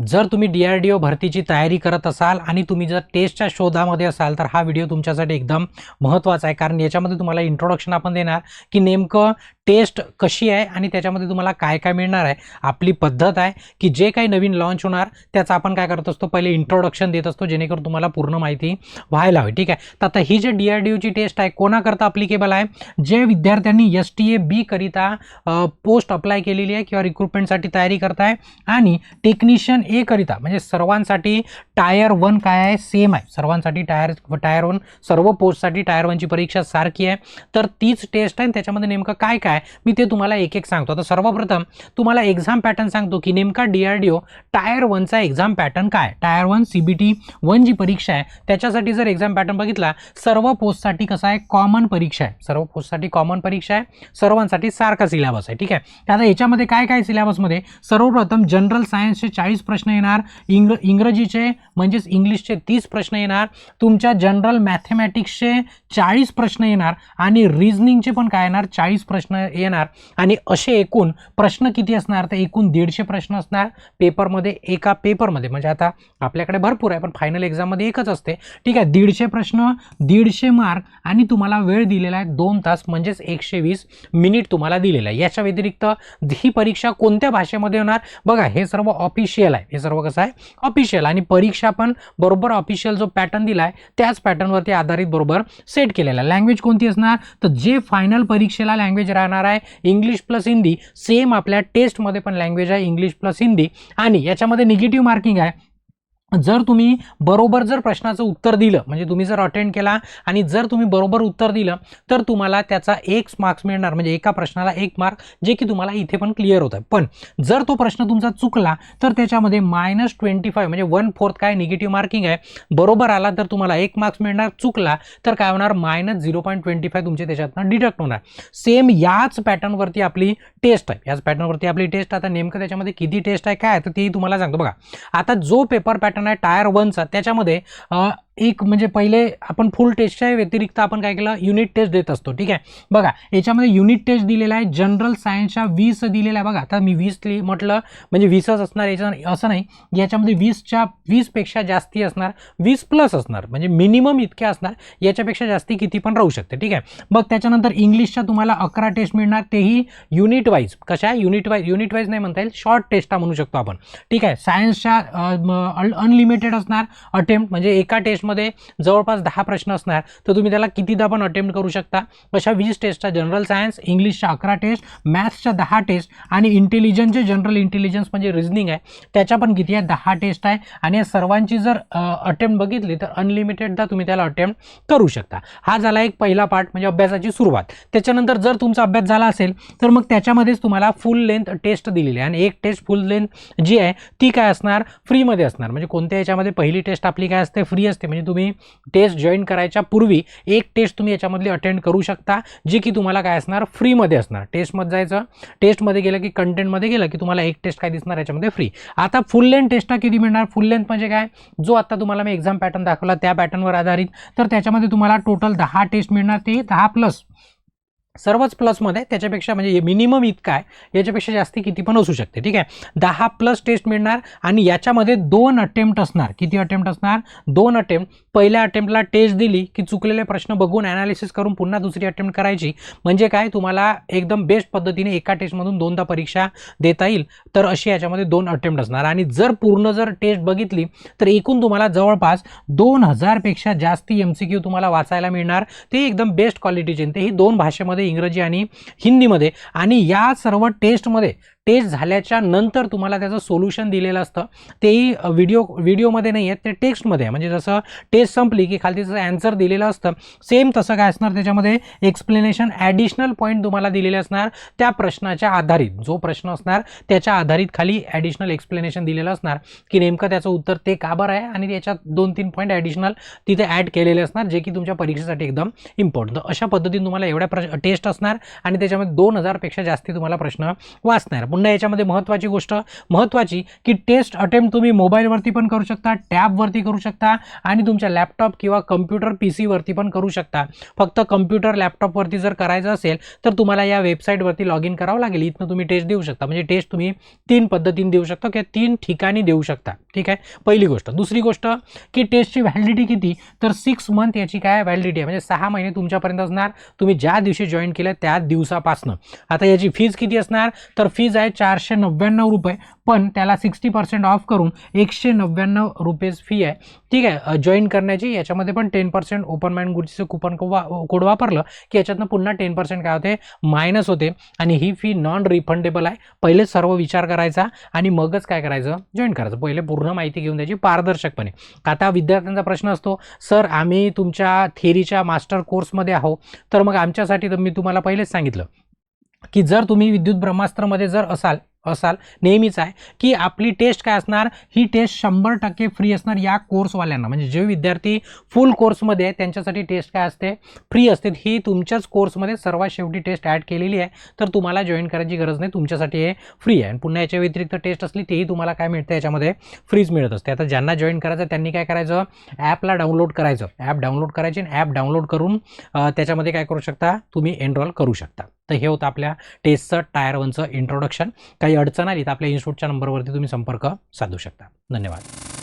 जर तुम्ही DRDO भरतीची तयारी करत असाल आणि तुम्ही जर टेस्टच्या शोधामध्ये असाल तर हा व्हिडिओ तुमच्यासाठी एकदम महत्त्वाचा आहे, कारण याच्यामध्ये तुम्हाला इंट्रोडक्शन आपण देणार की नेमकं टेस्ट कशी आहे आणि त्याच्यामध्ये तुम्हाला काय काय मिळणार आहे. आपली पद्धत आहे की जे काही नवीन लॉन्च होणार त्याचं आपण काय करत असतो, पहिले इंट्रोडक्शन देत असतो जेणेकरून तुम्हाला पूर्ण माहिती व्हायला हवी. ठीक आहे, तर आता ही जे DRDOची टेस्ट आहे कोणाकरता अप्लिकेबल आहे, जे विद्यार्थ्यांनी STA-B करिता पोस्ट अप्लाय केलेली आहे किंवा रिक्रुटमेंटसाठी तयारी करताय आणि टेक्निशियन ए करिता, म्हणजे सर्वांसाठी टायर 1 काय आहे, सेम आहे. सर्वांसाठी टायर 1 सर्व पोस्टसाठी टायर 1ची परीक्षा सारखी आहे. तर तीच टेस्ट आहे. त्याच्यामध्ये नेमकं काय काय मी ते तुम्हाला एक एक सांगतो. आता सर्वप्रथम तुम्हाला एक्झाम पॅटर्न सांगतो की नेमका DRDO टायर 1चा एक्झाम पॅटर्न काय. टायर 1 CBT 1 जी परीक्षा आहे त्याच्यासाठी जर एक्झाम पॅटर्न बघितला, सर्व पोस्टसाठी कसा आहे, कॉमन परीक्षा आहे. सर्व पोस्टसाठी कॉमन परीक्षा आहे, सर्वांसाठी सारखा सिलेबस आहे. ठीक आहे, आता याच्यामध्ये काय काय सिलेबसमध्ये, सर्वप्रथम जनरल सायन्सचे 40 प्रश्न येणार, इंग्रजीचे म्हणजेच इंग्लिशचे 30 प्रश्न येणार, तुमच्या जनरल मॅथमॅटिक्सचे 40 प्रश्न येणार आणि रिझनिंगचे पण काय येणार, 40 प्रश्न येणार. आणि असे एकूण प्रश्न किती असणार, तर एकूण 150 प्रश्न असणार पेपरमध्ये. एका पेपरमध्ये म्हणजे आता आपल्याकडे भरपूर आहे पण फायनल एक्झाममध्ये एकच असते. ठीक आहे, 150 प्रश्न, 150 मार्क आणि तुम्हाला वेळ दिलेला आहे 2 तास म्हणजेच 120 मिनिट तुम्हाला दिलेला आहे. याच्या व्यतिरिक्त ही परीक्षा कोणत्या भाषेमध्ये होणार बघा, हे सर्व ऑफिशियल आहे. हे सर्व कसं आहे, ऑफिशियल, आणि परीक्षा पण बरोबर ऑफिशियल जो पॅटर्न दिला आहे त्याच पॅटर्नवरती आधारित बरोबर सेट केलेला आहे. लँग्वेज कोणती असणार, तर जे फायनल परीक्षेला लँग्वेज राहणार आहे इंग्लिश प्लस हिंदी, सेम आपल्या टेस्टमध्ये पण लँग्वेज आहे इंग्लिश प्लस हिंदी. आणि याच्यामध्ये निगेटिव्ह मार्किंग आहे. जर तुम्ही बरोबर जर प्रश्नाचं उत्तर दिलं, म्हणजे तुम्ही जर अटेंड केला आणि जर तुम्ही बरोबर उत्तर दिलं तर तुम्हाला त्याचा 1 मार्क्स मिळणार, म्हणजे एका प्रश्नाला 1 मार्क, जे की तुम्हाला इथे पण क्लिअर होत आहे. पण जर तो प्रश्न तुमचा चुकला तर त्याच्यामध्ये -25 म्हणजे 1/4 काय निगेटिव्ह मार्किंग आहे. बरोबर आला तर तुम्हाला 1 मार्क्स मिळणार, चुकला तर काय होणार, -0.25 तुमचे त्याच्यातनं डिडक्ट होणार. सेम याच पॅटर्नवरती आपली टेस्ट आहे. याच पॅटर्नवरती आपली टेस्ट. आता नेमकं त्याच्यामध्ये किती टेस्ट आहे काय तर तेही तुम्हाला सांगतो. बघा, आता जो पेपर पॅटर्न आहे टायर 1चा त्याच्यामध्ये एक म्हणजे पहिले आपण फुल टेस्टच्या व्यतिरिक्त आपण काय केलं, युनिट टेस्ट देत असतो. ठीक आहे, बघा याच्यामध्ये युनिट टेस्ट दिलेला आहे. जनरल सायन्सच्या 20 दिलेला आहे. बघा आता मी 20 म्हटलं म्हणजे 20च असणार, याच्या असं नाही, याच्यामध्ये 20 पेक्षा जास्ती असणार, 20+ असणार, म्हणजे मिनिमम इतके असणार, याच्यापेक्षा जास्ती किती पण राहू शकते. ठीक आहे, मग त्याच्यानंतर इंग्लिशच्या तुम्हाला 11 टेस्ट मिळणार, तेही युनिट वाईज. कशा युनिट वाईज नाही म्हणता येईल, शॉर्ट टेस्ट म्हणू शकतो आपण. ठीक आहे, सायन्सच्या अनलिमिटेड असणार अटेम्प्ट, म्हणजे एका टेस्टमध्ये जवळपास 10 प्रश्न असणार, तर तुम्ही त्याला कितीदा पण अटेम्प्ट करू शकता. अशा 20 टेस्टच्या जनरल सायन्स, इंग्लिशच्या 11 टेस्ट, मॅथ्सच्या 10 टेस्ट आणि इंटेलिजन्सचे जनरल इंटेलिजन्स म्हणजे रिझनिंग आहे त्याच्या पण किती आहे, 10 टेस्ट आहे. आणि या सर्वांची जर अटेम्प्ट बघितली तर अनलिमिटेडदा तुम्ही त्याला अटेम्प्ट करू शकता. हा झाला एक पहिला पार्ट, म्हणजे अभ्यासाची सुरुवात. त्याच्यानंतर जर तुमचा अभ्यास झाला असेल तर मग त्याच्यामध्येच तुम्हाला फुल लेंथ टेस्ट दिलेली आहे आणि एक टेस्ट फुल लेंथ जी आहे ती काय असणार, फ्रीमध्ये असणार. म्हणजे कोणत्या याच्यामध्ये पहिली टेस्ट आपली काय असते, फ्री असते. म्हणजे तुम्ही टेस्ट जॉईन करायच्या पूर्वी एक टेस्ट तुम्ही याच्यामधली अटेंड करू शकता, जी की तुम्हाला काय असणार, फ्रीमध्ये असणार. टेस्टमध्ये जायचं, टेस्टमध्ये गेलं की कंटेंटमध्ये गेलं की तुम्हाला एक टेस्ट काय दिसणार याच्यामध्ये, फ्री. आता फुल लेंथ टेस्टला किती मिळणार, फुल लेंथ म्हणजे काय, जो आता तुम्हाला मी एक्झाम पॅटर्न दाखवला त्या पॅटर्नवर आधारित, तर त्याच्यामध्ये तुम्हाला टोटल 10 टेस्ट मिळणार, ते 10+ सर्वच प्लसमध्ये, त्याच्यापेक्षा म्हणजे मिनिमम इतका आहे, याच्यापेक्षा जास्ती किती पण असू शकते. ठीक आहे, 10+ टेस्ट मिळणार आणि याच्यामध्ये 2 अटेम्प्ट असणार. किती अटेम्प्ट असणार, 2 अटेम्प्ट. पहिल्या अटेम्प्टला टेस्ट दिली की चुकलेले प्रश्न बघून ॲनालिसिस करून पुन्हा दुसरी अटेम्प्ट करायची, म्हणजे काय तुम्हाला एकदम बेस्ट पद्धतीने एका टेस्टमधून 2दा परीक्षा देता येईल. तर अशी याच्यामध्ये 2 अटेम्प्ट असणार. आणि जर पूर्ण जर टेस्ट बघितली तर एकूण तुम्हाला जवळपास 2000 पेक्षा जास्ती MCQ तुम्हाला वाचायला मिळणार, ते एकदम बेस्ट क्वालिटीचे, तेही 2 भाषेमध्ये, इंग्रजी आणि हिंदीमध्ये. आणि या सर्व टेस्टमध्ये टेस्ट झाल्याच्या नंतर तुम्हाला त्याचं सोल्युशन दिलेलं असतं, तेही व्हिडिओमध्ये नाही आहे, ते टेक्स्टमध्ये आहे. म्हणजे जसं टेस्ट संपली की खाली त्याचं ॲन्सर दिलेलं असतं, सेम तसं काय असणार, त्याच्यामध्ये एक्सप्लेनेशन ॲडिशनल पॉईंट तुम्हाला दिलेले असणार. त्या प्रश्नाच्या आधारित, जो प्रश्न असणार त्याच्या आधारित खाली ॲडिशनल एक्सप्लेनेशन दिलेलं असणार की नेमकं त्याचं उत्तर ते का बरं आहे, आणि त्याच्यात 2-3 पॉईंट ॲडिशनल तिथे ॲड केलेले असणार, जे की तुमच्या परीक्षेसाठी एकदम इम्पॉर्टंट. अशा पद्धतीने तुम्हाला एवढ्या टेस्ट असणार आणि त्याच्यामध्ये 2000 पेक्षा जास्ती तुम्हाला प्रश्न वाचणार. पुन्हा याच्यामध्ये महत्त्वाची की टेस्ट अटेम्प्ट तुम्ही मोबाईलवरती पण करू शकता, टॅबवरती करू शकता आणि तुमच्या लॅपटॉप किंवा कम्प्युटर PC वरती पण करू शकता. फक्त कम्प्युटर लॅपटॉपवरती जर करायचं असेल तर तुम्हाला या वेबसाईटवरती लॉग इन करावं लागेल. इथनं तुम्ही टेस्ट देऊ शकता. म्हणजे टेस्ट तुम्ही 3 पद्धतीने देऊ शकता किंवा 3 ठिकाणी देऊ शकता. ठीक आहे, पहिली गोष्ट. दुसरी गोष्ट की टेस्टची व्हॅलिडिटी किती, तर 6 मंथ याची काय व्हॅलिडिटी आहे, म्हणजे 6 महिने तुमच्यापर्यंत असणार, तुम्ही ज्या दिवशी जॉईन केलं त्या दिवसापासनं. आता याची फीज किती असणार, तर फीज आहे 499 रुपये, पण त्याला 60% ऑफ करून 199 रुपये फी आहे. ठीक आहे, जॉईन करण्याची. याच्यामध्ये पण 10% ओपन माइंड गुडचं कुपन कोड वापरलं की याच्यातनं पुन्हा 10% काय होते, मायनस होते. आणि ही फी नॉन रिफंडेबल आहे. पहिले सर्व विचार करायचा आणि मगच काय करायचं, जॉईन करायचं. पहिले पूर्ण माहिती घेऊन द्यायची पारदर्शकपणे. आता विद्यार्थ्यांचा प्रश्न असतो, सर आम्ही तुमच्या थेरीच्या मास्टर कोर्समध्ये आहोत, तर मग आमच्यासाठी तर मी तुम्हाला पहिलेच सांगितलं की जर तुम्ही विद्युत ब्रह्मास्त्रमध्ये जर असाल नेहमीच आहे की आपली टेस्ट काय असणार, ही टेस्ट 100% फ्री असणार या कोर्सवाल्यांना. म्हणजे जे विद्यार्थी फुल कोर्समध्ये आहे त्यांच्यासाठी टेस्ट काय असते, फ्री असते. ही तुमच्याच कोर्समध्ये सर्वात शेवटी टेस्ट ॲड केलेली आहे, तर तुम्हाला जॉईन करायची गरज नाही, तुमच्यासाठी हे फ्री आहे. आणि पुन्हा याच्या व्यतिरिक्त टेस्ट असली तेही तुम्हाला काय मिळतं, याच्यामध्ये फ्रीज मिळत असते. आता ज्यांना जॉईन करायचं त्यांनी काय करायचं, ॲपला डाउनलोड करायचं, ॲप डाउनलोड करायची आणि ॲप डाउनलोड करून त्याच्यामध्ये काय करू शकता, तुम्ही एनरोल करू शकता. तर हे होतं आपल्या टेस्टचं टायर 1चं इंट्रोडक्शन. काही अडचण आली तर आपल्या इन्स्टिट्यूटच्या नंबरवरती तुम्ही संपर्क साधू शकता. धन्यवाद.